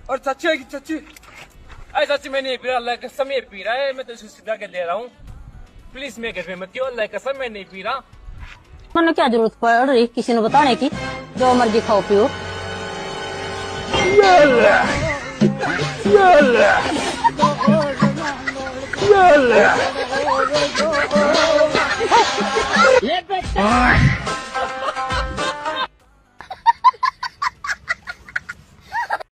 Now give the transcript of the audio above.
और चाची आएगी चाची। अरे चाची मैं नहीं पी रहा, अल्लाह की कसम ये पी रहा है, मैं तो इसे सीधा कर दे रहा हूँ। प्लीज मेरे घर में मत क्यों, अल्लाह की कसम मैं नहीं पी रहा। मैंने क्या जरूरत पड़ रही किसी ने बताने की, जो मर्जी खाओ पियो। ये